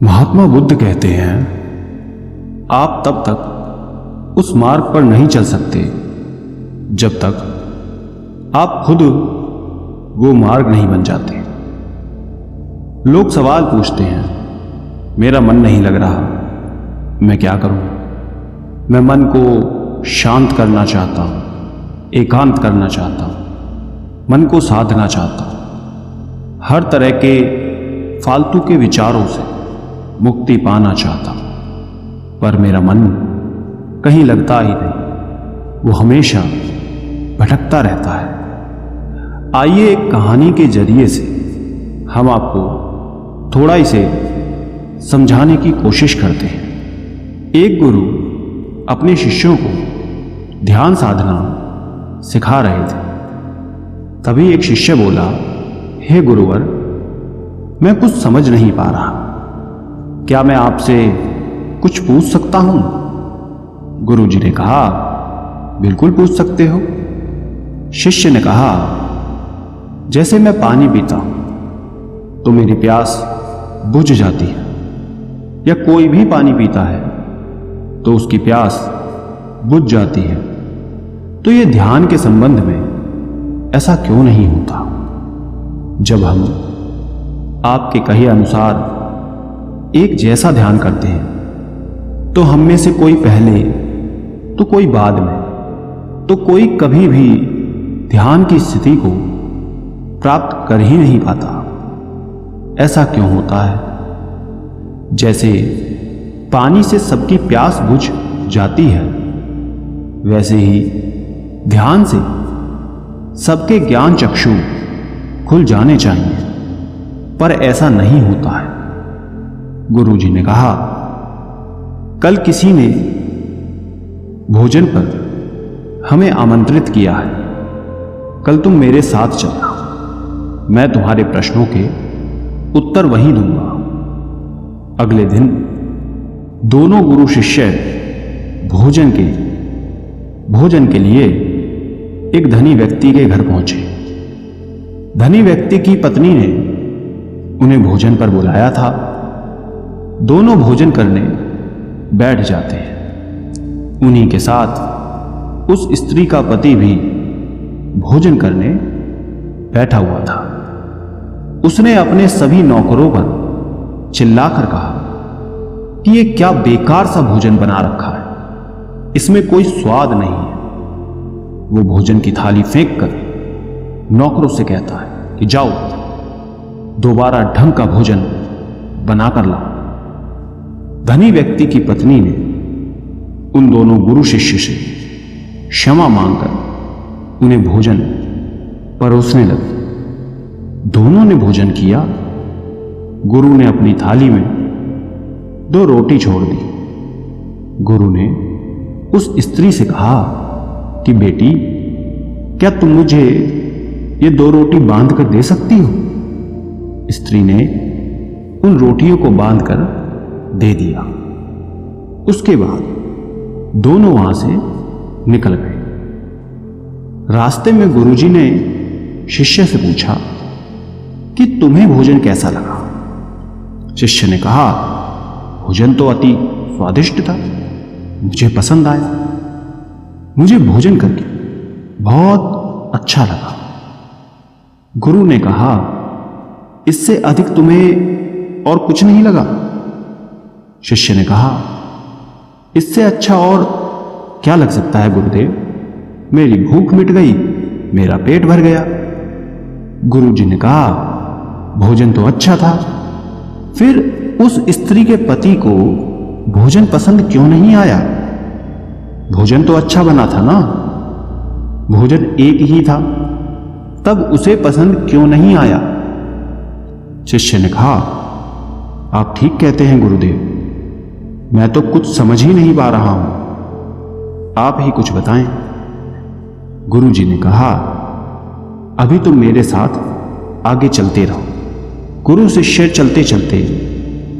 महात्मा बुद्ध कहते हैं, आप तब तक उस मार्ग पर नहीं चल सकते जब तक आप खुद वो मार्ग नहीं बन जाते। लोग सवाल पूछते हैं, मेरा मन नहीं लग रहा, मैं क्या करूं? मैं मन को शांत करना चाहता हूं, एकांत करना चाहता हूं, मन को साधना चाहता हूं, हर तरह के फालतू के विचारों से मुक्ति पाना चाहता हूं, पर मेरा मन कहीं लगता ही नहीं, वो हमेशा भटकता रहता है। आइए एक कहानी के जरिए से हम आपको थोड़ा इसे समझाने की कोशिश करते हैं। एक गुरु अपने शिष्यों को ध्यान साधना सिखा रहे थे। तभी एक शिष्य बोला, हे गुरुवर, मैं कुछ समझ नहीं पा रहा, क्या मैं आपसे कुछ पूछ सकता हूं? गुरुजी ने कहा, बिल्कुल पूछ सकते हो। शिष्य ने कहा, जैसे मैं पानी पीता हूं तो मेरी प्यास बुझ जाती है, या कोई भी पानी पीता है तो उसकी प्यास बुझ जाती है, तो यह ध्यान के संबंध में ऐसा क्यों नहीं होता? जब हम आपके कहे अनुसार एक जैसा ध्यान करते हैं तो हम में से कोई पहले तो कोई बाद में तो कोई कभी भी ध्यान की स्थिति को प्राप्त कर ही नहीं पाता। ऐसा क्यों होता है? जैसे पानी से सबकी प्यास बुझ जाती है, वैसे ही ध्यान से सबके ज्ञान चक्षु खुल जाने चाहिए, पर ऐसा नहीं होता है। गुरुजी ने कहा, कल किसी ने भोजन पर हमें आमंत्रित किया है, कल तुम मेरे साथ चलना, मैं तुम्हारे प्रश्नों के उत्तर वहीं दूंगा। अगले दिन दोनों गुरु शिष्य भोजन के लिए एक धनी व्यक्ति के घर पहुंचे। धनी व्यक्ति की पत्नी ने उन्हें भोजन पर बुलाया था। दोनों भोजन करने बैठ जाते हैं। उन्हीं के साथ उस स्त्री का पति भी भोजन करने बैठा हुआ था। उसने अपने सभी नौकरों पर चिल्लाकर कहा कि ये क्या बेकार सा भोजन बना रखा है, इसमें कोई स्वाद नहीं है। वो भोजन की थाली फेंक कर नौकरों से कहता है कि जाओ, दोबारा ढंग का भोजन बनाकर लाओ। धनी व्यक्ति की पत्नी ने उन दोनों गुरु शिष्य से क्षमा मांगकर उन्हें भोजन परोसने लगी। दोनों ने भोजन किया। गुरु ने अपनी थाली में 2 रोटी छोड़ दी। गुरु ने उस स्त्री से कहा कि बेटी, क्या तुम मुझे ये 2 रोटी बांध कर दे सकती हो? स्त्री ने उन रोटियों को बांधकर दे दिया। उसके बाद दोनों वहां से निकल गए। रास्ते में गुरुजी ने शिष्य से पूछा कि तुम्हें भोजन कैसा लगा? शिष्य ने कहा, भोजन तो अति स्वादिष्ट था, मुझे पसंद आया, मुझे भोजन करके बहुत अच्छा लगा। गुरु ने कहा, इससे अधिक तुम्हें और कुछ नहीं लगा? शिष्य ने कहा, इससे अच्छा और क्या लग सकता है गुरुदेव? मेरी भूख मिट गई, मेरा पेट भर गया। गुरुजी ने कहा, भोजन तो अच्छा था, फिर उस स्त्री के पति को भोजन पसंद क्यों नहीं आया? भोजन तो अच्छा बना था ना, भोजन एक ही था, तब उसे पसंद क्यों नहीं आया? शिष्य ने कहा, आप ठीक कहते हैं गुरुदेव, मैं तो कुछ समझ ही नहीं पा रहा हूं, आप ही कुछ बताएं। गुरुजी ने कहा, अभी तुम मेरे साथ आगे चलते रहो। गुरु शिष्य चलते चलते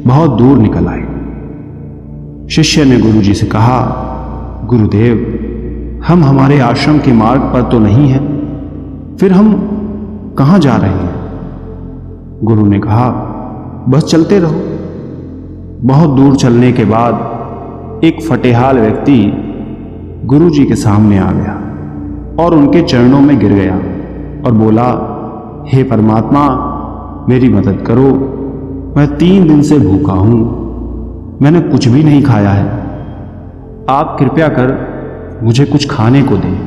बहुत दूर निकल आए। शिष्य ने गुरुजी से कहा, गुरुदेव, हम हमारे आश्रम के मार्ग पर तो नहीं हैं, फिर हम कहां जा रहे हैं? गुरु ने कहा, बस चलते रहो, बहुत दूर चलने के बाद एक फटेहाल व्यक्ति गुरुजी के सामने आ गया और उनके चरणों में गिर गया और बोला, हे परमात्मा, मेरी मदद करो। मैं 3 दिन से भूखा हूं, मैंने कुछ भी नहीं खाया है। आप कृपया कर मुझे कुछ खाने को दें।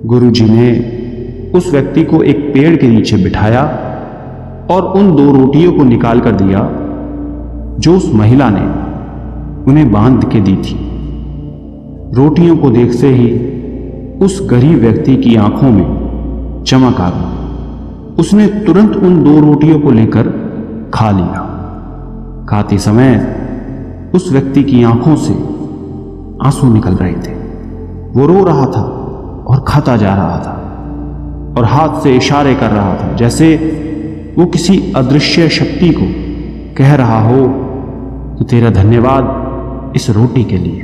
गुरुजी ने उस व्यक्ति को एक पेड़ के नीचे बिठाया और उन 2 रोटियों को निकाल कर दिया जो उस महिला ने उन्हें बांध के दी थी। रोटियों को देखते ही उस गरीब व्यक्ति की आंखों में चमक आ गई। उसने तुरंत उन 2 रोटियों को लेकर खा लिया। खाते समय उस व्यक्ति की आंखों से आंसू निकल रहे थे। वो रो रहा था और खाता जा रहा था और हाथ से इशारे कर रहा था, जैसे वो किसी अदृश्य शक्ति को कह रहा हो कि तेरा धन्यवाद इस रोटी के लिए।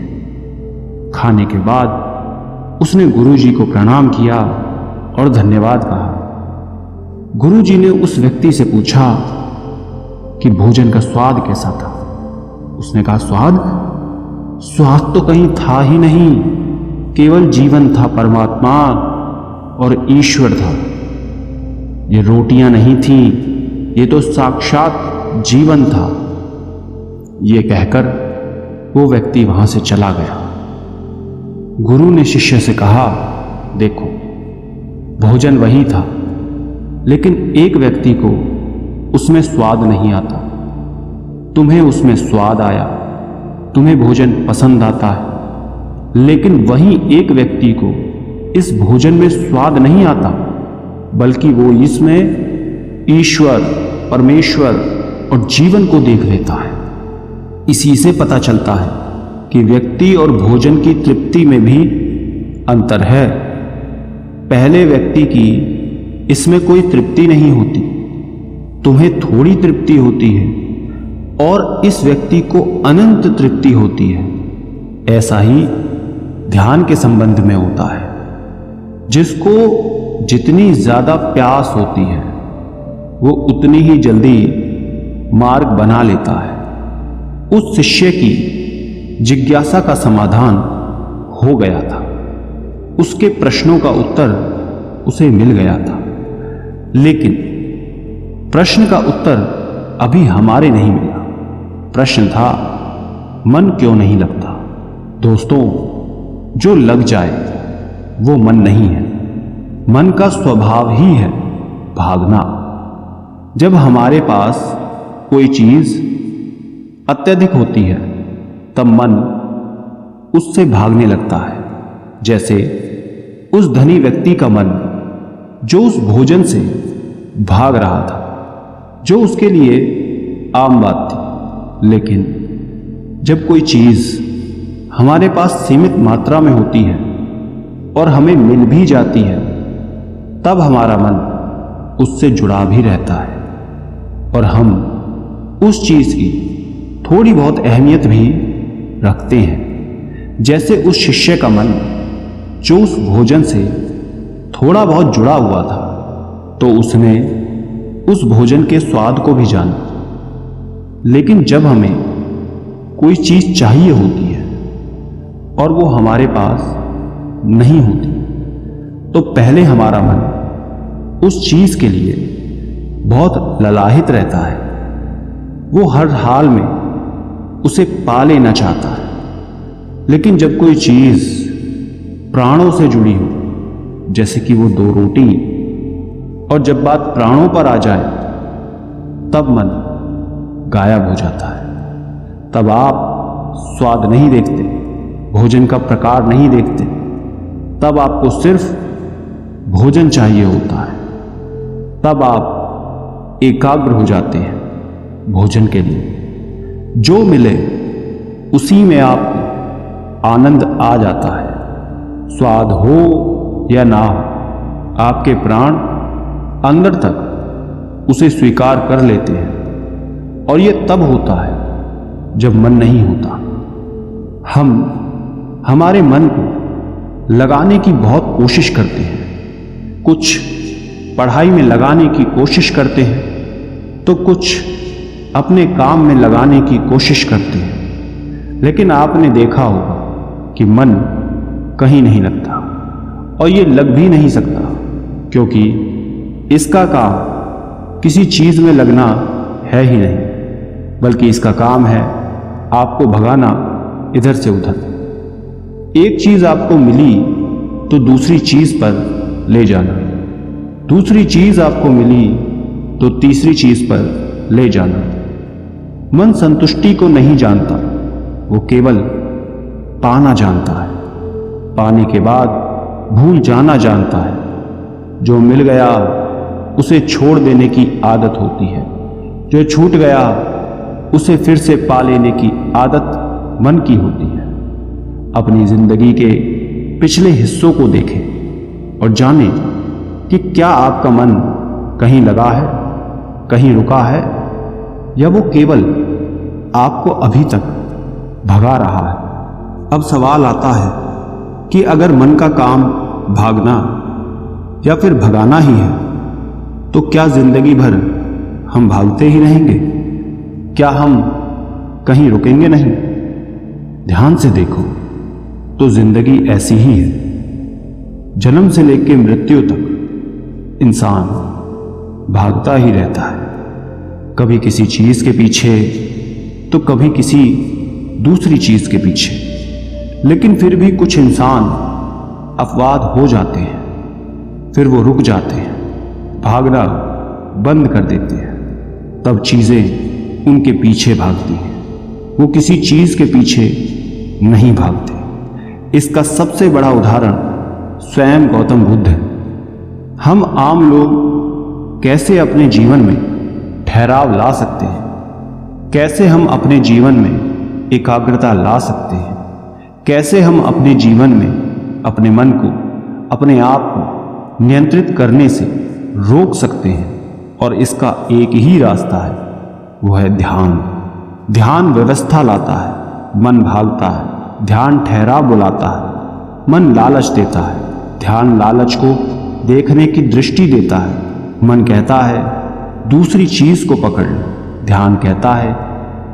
खाने के बाद उसने गुरुजी को प्रणाम किया और धन्यवाद कहा। गुरुजी ने उस व्यक्ति से पूछा कि भोजन का स्वाद कैसा था। उसने कहा, स्वाद तो कहीं था ही नहीं, केवल जीवन था परमात्मा और ईश्वर था। ये रोटियां नहीं थीं, ये तो साक्षात जीवन था। ये कहकर वो व्यक्ति वहां से चला गया। गुरु ने शिष्य से कहा, देखो, भोजन वही था, लेकिन एक व्यक्ति को उसमें स्वाद नहीं आता। तुम्हें उसमें स्वाद आया, तुम्हें भोजन पसंद आता है, लेकिन वहीं एक व्यक्ति को इस भोजन में स्वाद नहीं आता, बल्कि वो इसमें ईश्वर, परमेश्वर और जीवन को देख लेता है। इसी से पता चलता है कि व्यक्ति और भोजन की तृप्ति में भी अंतर है। पहले व्यक्ति की इसमें कोई तृप्ति नहीं होती, तुम्हें थोड़ी तृप्ति होती है, और इस व्यक्ति को अनंत तृप्ति होती है। ऐसा ही ध्यान के संबंध में होता है। जिसको जितनी ज्यादा प्यास होती है वो उतनी ही जल्दी मार्ग बना लेता है। उस शिष्य की जिज्ञासा का समाधान हो गया था, उसके प्रश्नों का उत्तर उसे मिल गया था, लेकिन प्रश्न का उत्तर अभी हमारे नहीं मिला। प्रश्न था, मन क्यों नहीं लगता? दोस्तों, जो लग जाए वो मन नहीं है। मन का स्वभाव ही है भागना। जब हमारे पास कोई चीज अत्यधिक होती है तब मन उससे भागने लगता है। जैसे उस धनी व्यक्ति का मन जो उस भोजन से भाग रहा था, जो उसके लिए आम बात थी। लेकिन जब कोई चीज हमारे पास सीमित मात्रा में होती है और हमें मिल भी जाती है, तब हमारा मन उससे जुड़ा भी रहता है और हम उस चीज की थोड़ी बहुत अहमियत भी रखते हैं। जैसे उस शिष्य का मन जो उस भोजन से थोड़ा बहुत जुड़ा हुआ था, तो उसने उस भोजन के स्वाद को भी जाना। लेकिन जब हमें कोई चीज चाहिए होती है और वो हमारे पास नहीं होती, तो पहले हमारा मन उस चीज के लिए बहुत ललाहित रहता है। वो हर हाल में उसे पा लेना चाहता है। लेकिन जब कोई चीज प्राणों से जुड़ी हो, जैसे कि वो 2 रोटी, और जब बात प्राणों पर आ जाए, तब मन गायब हो जाता है। तब आप स्वाद नहीं देखते, भोजन का प्रकार नहीं देखते, तब आपको सिर्फ भोजन चाहिए होता है। तब आप एकाग्र हो जाते हैं भोजन के लिए। जो मिले उसी में आपको आनंद आ जाता है। स्वाद हो या ना हो, आपके प्राण अंदर तक उसे स्वीकार कर लेते हैं। और यह तब होता है जब मन नहीं होता। हम हमारे मन को लगाने की बहुत कोशिश करते हैं। कुछ पढ़ाई में लगाने की कोशिश करते हैं, तो कुछ अपने काम में लगाने की कोशिश करते हैं, लेकिन आपने देखा होगा कि मन कहीं नहीं लगता, और ये लग भी नहीं सकता, क्योंकि इसका काम किसी चीज में लगना है ही नहीं, बल्कि इसका काम है आपको भगाना इधर से उधर। एक चीज आपको मिली तो दूसरी चीज पर ले जाना, दूसरी चीज आपको मिली तो तीसरी चीज पर ले जाना। मन संतुष्टि को नहीं जानता, वो केवल पाना जानता है। पाने के बाद भूल जाना जानता है। जो मिल गया उसे छोड़ देने की आदत होती है, जो छूट गया उसे फिर से पा लेने की आदत मन की होती है। अपनी जिंदगी के पिछले हिस्सों को देखें और जानें कि क्या आपका मन कहीं लगा है, कहीं रुका है, या वो केवल आपको अभी तक भगा रहा है। अब सवाल आता है कि अगर मन का काम भागना या फिर भगाना ही है, तो क्या जिंदगी भर हम भागते ही रहेंगे? क्या हम कहीं रुकेंगे नहीं? ध्यान से देखो तो जिंदगी ऐसी ही है। जन्म से लेकर मृत्यु तक इंसान भागता ही रहता है, कभी किसी चीज के पीछे तो कभी किसी दूसरी चीज के पीछे। लेकिन फिर भी कुछ इंसान अपवाद हो जाते हैं, फिर वो रुक जाते हैं, भागना बंद कर देते हैं। तब चीजें उनके पीछे भागती हैं, वो किसी चीज के पीछे नहीं भागते। इसका सबसे बड़ा उदाहरण स्वयं गौतम बुद्ध है। हम आम लोग कैसे अपने जीवन में ठहराव ला सकते हैं, कैसे हम अपने जीवन में एकाग्रता ला सकते हैं, कैसे हम अपने जीवन में अपने मन को, अपने आप को नियंत्रित करने से रोक सकते हैं। और इसका एक ही रास्ता है, वो है ध्यान। ध्यान व्यवस्था लाता है, मन भागता है। ध्यान ठहराव बुलाता है, मन लालच देता है। ध्यान लालच को देखने की दृष्टि देता है। मन कहता है दूसरी चीज को पकड़ लो। ध्यान कहता है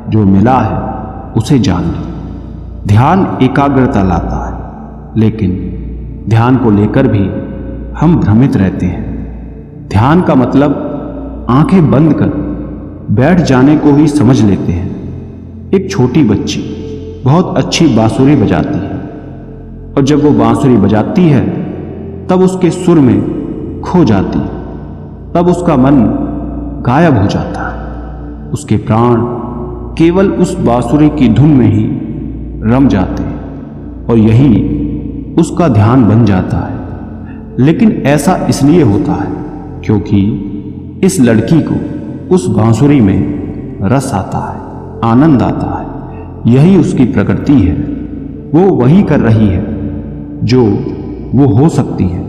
जो मिला है उसे जान लो। ध्यान एकाग्रता लाता है, लेकिन ध्यान को लेकर भी हम भ्रमित रहते हैं। ध्यान का मतलब आंखें बंद कर बैठ जाने को ही समझ लेते हैं। एक छोटी बच्ची बहुत अच्छी बांसुरी बजाती है, और जब वो बांसुरी बजाती है तब उसके सुर में खो जाती है, तब उसका मन गायब हो जाता है। उसके प्राण केवल उस बांसुरी की धुन में ही रम जाते हैं, और यही उसका ध्यान बन जाता है। लेकिन ऐसा इसलिए होता है क्योंकि इस लड़की को उस बांसुरी में रस आता है, आनंद आता है। यही उसकी प्रकृति है। वो वही कर रही है जो वो हो सकती है।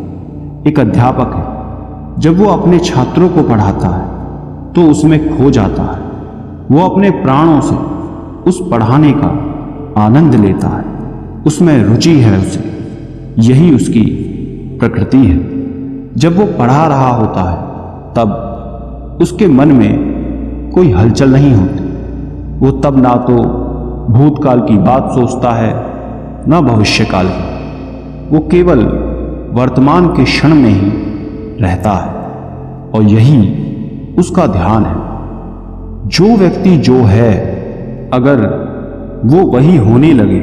एक अध्यापक है, जब वो अपने छात्रों को पढ़ाता है तो उसमें खो जाता है। वो अपने प्राणों से उस पढ़ाने का आनंद लेता है, उसमें रुचि है उसे। यही उसकी प्रकृति है। जब वो पढ़ा रहा होता है तब उसके मन में कोई हलचल नहीं होती। वो तब ना तो भूतकाल की बात सोचता है, ना भविष्यकाल की। वो केवल वर्तमान के क्षण में ही रहता है, और यही उसका ध्यान है। जो व्यक्ति जो है, अगर वो वही होने लगे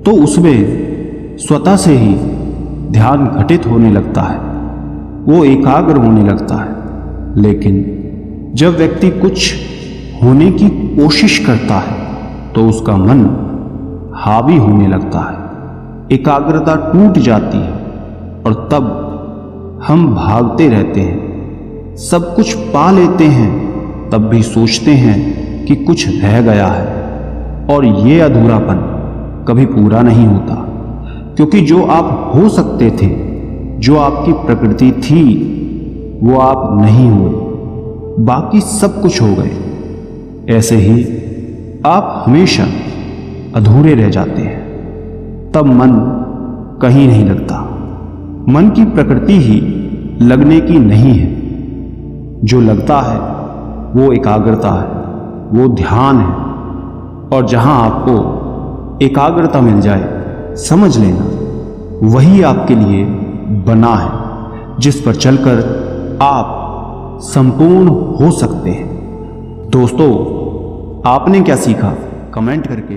तो उसमें स्वतः से ही ध्यान घटित होने लगता है, वो एकाग्र होने लगता है। लेकिन जब व्यक्ति कुछ होने की कोशिश करता है तो उसका मन हावी होने लगता है, एकाग्रता टूट जाती है, और तब हम भागते रहते हैं। सब कुछ पा लेते हैं, तब भी सोचते हैं कि कुछ रह गया है, और ये अधूरापन कभी पूरा नहीं होता। क्योंकि जो आप हो सकते थे, जो आपकी प्रकृति थी, वो आप नहीं हुए, बाकी सब कुछ हो गए। ऐसे ही आप हमेशा अधूरे रह जाते हैं। तब मन कहीं नहीं लगता। मन की प्रकृति ही लगने की नहीं है। जो लगता है वो एकाग्रता है, वो ध्यान है, और जहां आपको एकाग्रता मिल जाए, समझ लेना वही आपके लिए बना है, जिस पर चलकर आप संपूर्ण हो सकते हैं। दोस्तों, आपने क्या सीखा कमेंट करके